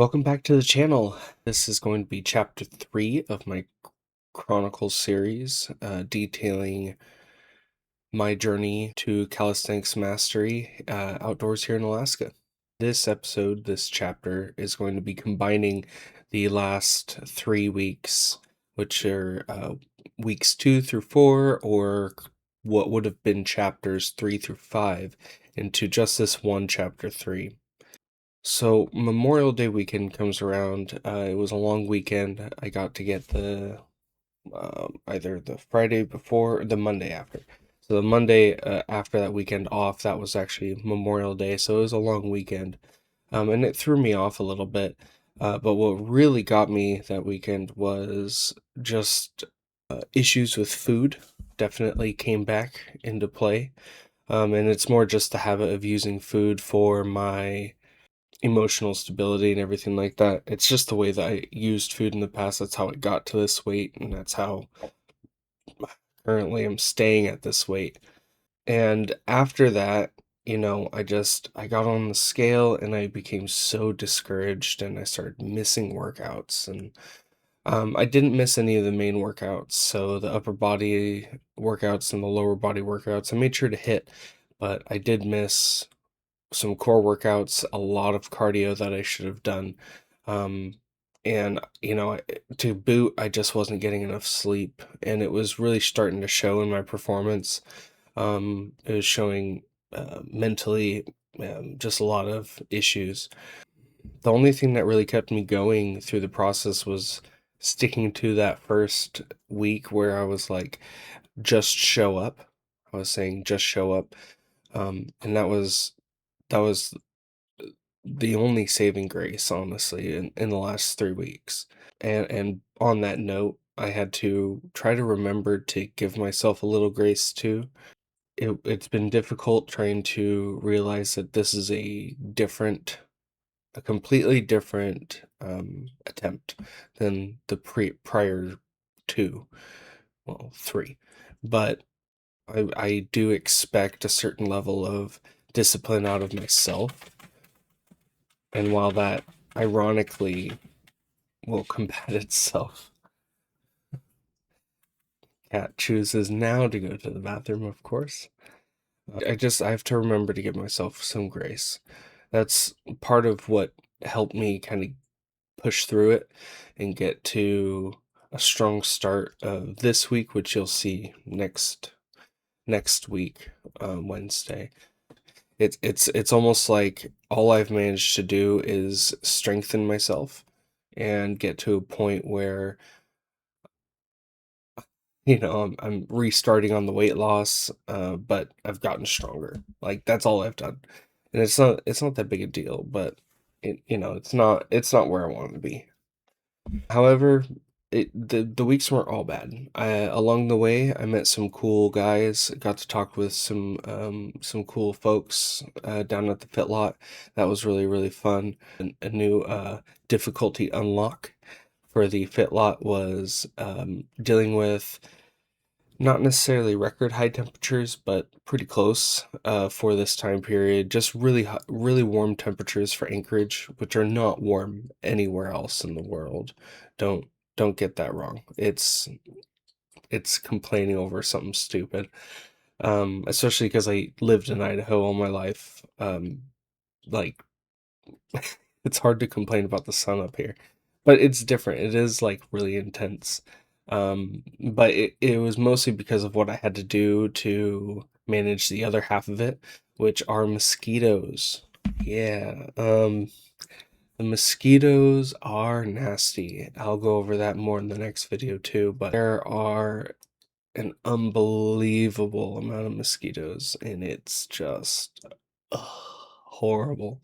Welcome back to the channel. This is going to be chapter 3 of my Chronicles series, detailing my journey to calisthenics mastery outdoors here in Alaska. This chapter, is going to be combining the last 3 weeks, which are weeks 2 through 4, or what would have been chapters 3 through 5, into just this one chapter 3. So Memorial Day weekend comes around. It was a long weekend. I got to get either the Friday before or the Monday after. So the Monday after that weekend off, that was actually Memorial Day. So it was a long weekend, and it threw me off a little bit. But what really got me that weekend was just issues with food. Definitely came back into play, and it's more just the habit of using food for my emotional stability and everything like that. It's just the way that I used food in the past. That's how I got to this weight, and that's how currently I'm staying at this weight. And after that, I got on the scale and I became so discouraged and I started missing workouts. And I didn't miss any of the main workouts. So the upper body workouts and the lower body workouts, I made sure to hit, but I did miss some core workouts, a lot of cardio that I should have done. Um, and, to boot, I just wasn't getting enough sleep, and it was really starting to show in my performance. It was showing mentally, just a lot of issues. The only thing that really kept me going through the process was sticking to that first week where I was like, just show up. I was saying, just show up. And that was the only saving grace, honestly, in the last 3 weeks. And on that note, I had to try to remember to give myself a little grace too. It's been difficult trying to realize that this is a completely different attempt than the prior 2, well, 3. But I do expect a certain level of discipline out of myself. And while that ironically will combat itself, cat chooses now to go to the bathroom, of course. I have to remember to give myself some grace. That's part of what helped me kind of push through it and get to a strong start of this week, which you'll see next week, Wednesday. It's almost like all I've managed to do is strengthen myself and get to a point where I'm restarting on the weight loss, but I've gotten stronger. Like, that's all I've done, and it's not that big a deal, but it's not where I want to be. However, the weeks weren't all bad. Along the way, I met some cool guys. Got to talk with some cool folks down at the Fit Lot. That was really really fun. A new difficulty unlock for the Fit Lot was dealing with not necessarily record high temperatures, but pretty close for this time period. Just really really warm temperatures for Anchorage, which are not warm anywhere else in the world. Don't don't get that wrong. It's complaining over something stupid. Especially because I lived in Idaho all my life. Like it's hard to complain about the sun up here, but it's different. It is like really intense. But it was mostly because of what I had to do to manage the other half of it, which are mosquitoes. Yeah. The mosquitoes are nasty. I'll go over that more in the next video too, but there are an unbelievable amount of mosquitoes, and it's just horrible.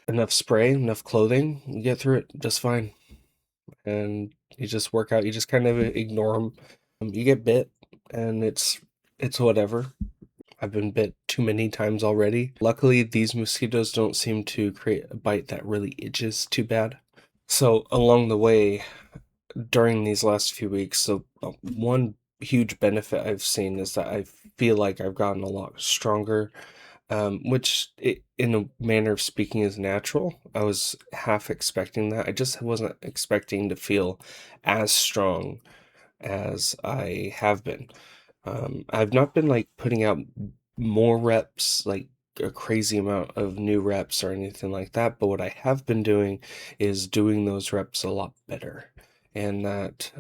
Enough spray, enough clothing, you get through it just fine. And you just work out, you just kind of ignore them. You get bit, and it's whatever. I've been bit too many times already. Luckily, these mosquitoes don't seem to create a bite that really itches too bad. So along the way, during these last few weeks, one huge benefit I've seen is that I feel like I've gotten a lot stronger. which in a manner of speaking is natural. I was half expecting that. I just wasn't expecting to feel as strong as I have been. I've not been like putting out more reps, like a crazy amount of new reps or anything like that, but what I have been doing is doing those reps a lot better. And that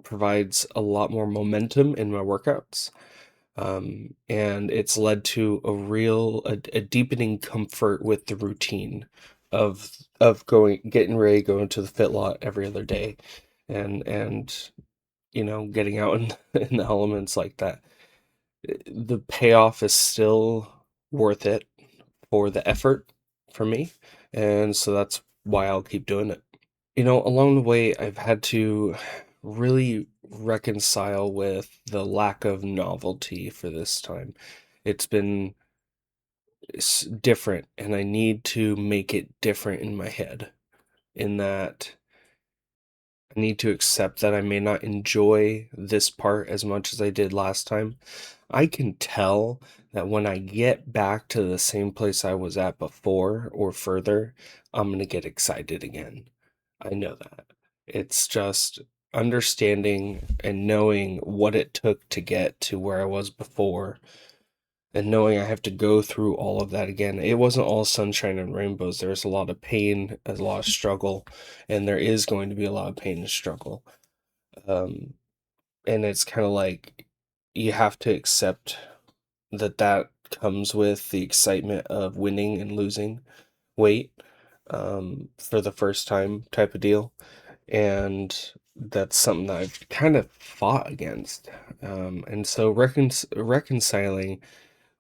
provides a lot more momentum in my workouts. And it's led to a deepening comfort with the routine of getting ready, going to the fit lot every other day, and getting out in, in the elements like that. The payoff is still worth it for the effort for me, and so that's why I'll keep doing it. Along the way, I've had to really reconcile with the lack of novelty for this time. It's been different, and I need to make it different in my head, in that I need to accept that I may not enjoy this part as much as I did last time. I can tell that when I get back to the same place I was at before or further, I'm going to get excited again. I know that. It's just understanding and knowing what it took to get to where I was before, and knowing I have to go through all of that again. It wasn't all sunshine and rainbows. There was a lot of pain, a lot of struggle, and there is going to be a lot of pain and struggle. Um, and it's kind of like you have to accept that comes with the excitement of winning and losing weight, for the first time type of deal. And that's something that I've kind of fought against. And so reconciling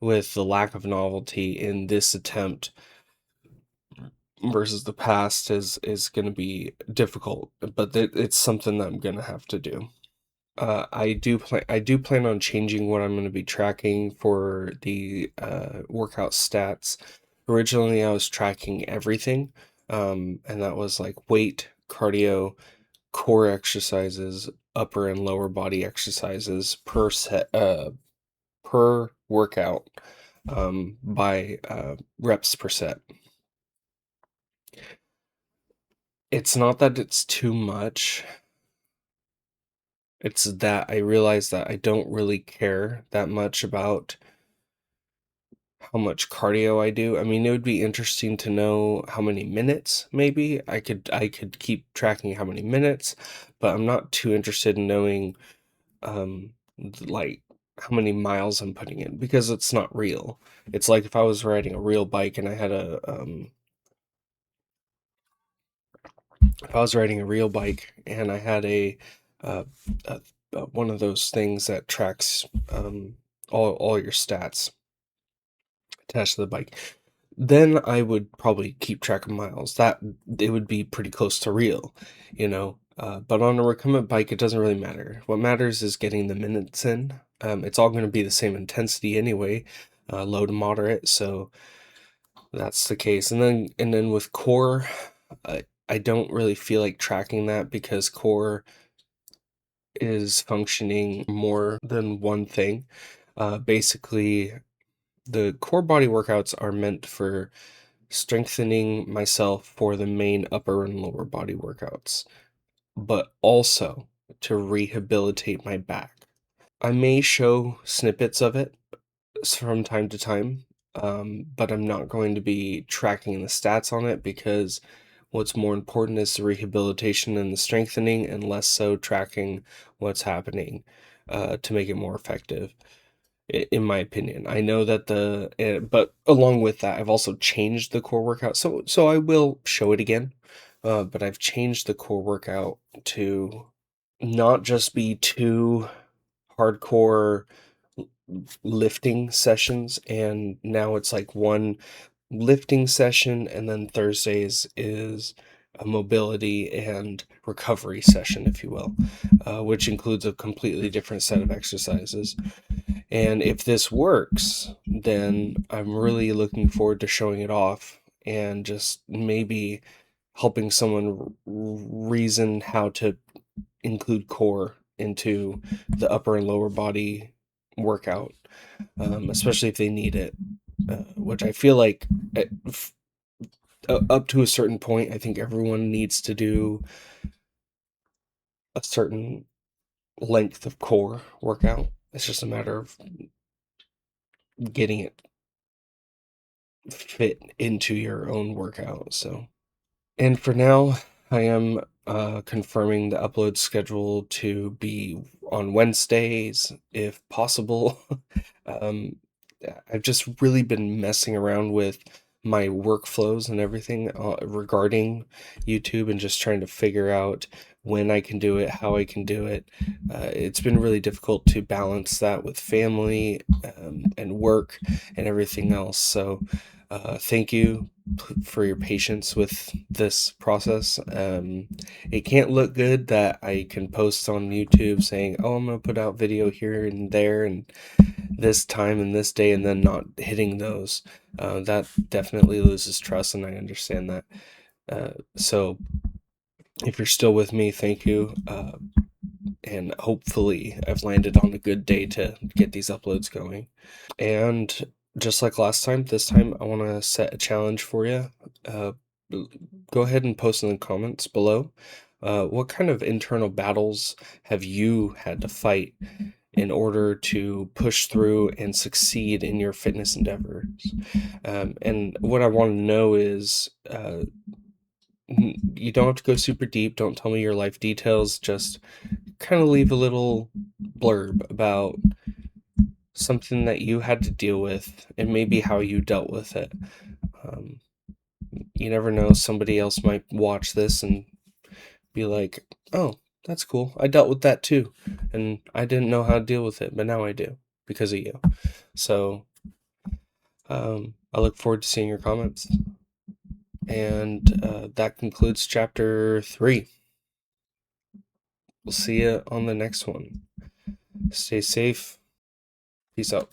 with the lack of novelty in this attempt versus the past is going to be difficult, but it's something that I'm going to have to do. I do plan on changing what I'm going to be tracking for the workout stats. Originally, I was tracking everything, and that was like weight, cardio, core exercises, upper and lower body exercises per workout, by reps per set. It's not that it's too much. It's that I realize that I don't really care that much about how much cardio I do. I mean, it would be interesting to know how many minutes, maybe. I could keep tracking how many minutes, but I'm not too interested in knowing like how many miles I'm putting in, because it's not real. It's like if I was riding a real bike and I had if I was riding a real bike and I had uh, a one of those things that tracks all your stats attached to the bike, then I would probably keep track of miles. That it would be pretty close to real, you know. But on a recumbent bike, it doesn't really matter. What matters is getting the minutes in. It's all going to be the same intensity anyway, low to moderate. So that's the case. And then with core, I don't really feel like tracking that, because core is functioning more than one thing. Basically, the core body workouts are meant for strengthening myself for the main upper and lower body workouts, but also to rehabilitate my back. I may show snippets of it from time to time, but I'm not going to be tracking the stats on it, because what's more important is the rehabilitation and the strengthening, and less so tracking what's happening to make it more effective, in my opinion. I know that but along with that, I've also changed the core workout. So I will show it again, but I've changed the core workout to not just be two hardcore lifting sessions, and now it's like one lifting session, and then Thursdays is a mobility and recovery session, if you will, which includes a completely different set of exercises. And if this works, then I'm really looking forward to showing it off, and just maybe helping someone reason how to include core into the upper and lower body workout, especially if they need it. which I feel like up to a certain point, I think everyone needs to do a certain length of core workout. It's just a matter of getting it fit into your own workout. So, and for now, I am confirming the upload schedule to be on Wednesdays if possible. um, I've just really been messing around with my workflows and everything regarding YouTube, and just trying to figure out when I can do it, how I can do it. It's been really difficult to balance that with family and work and everything else. So thank you for your patience with this process. It can't look good that I can post on YouTube saying, oh, I'm going to put out video here and there and this time and this day, and then not hitting those. That definitely loses trust, and I understand that. So if you're still with me, thank you. And hopefully I've landed on a good day to get these uploads going. And just like last time, this time I want to set a challenge for you. Go ahead and post in the comments below. What kind of internal battles have you had to fight in order to push through and succeed in your fitness endeavors? And what I want to know is, you don't have to go super deep. Don't tell me your life details. Just kind of leave a little blurb about something that you had to deal with and maybe how you dealt with it. Um, you never know, somebody else might watch this and be like, oh, that's cool. I dealt with that too. And I didn't know how to deal with it, but now I do because of you. So I look forward to seeing your comments. And that concludes chapter 3. We'll see you on the next one. Stay safe. Peace out.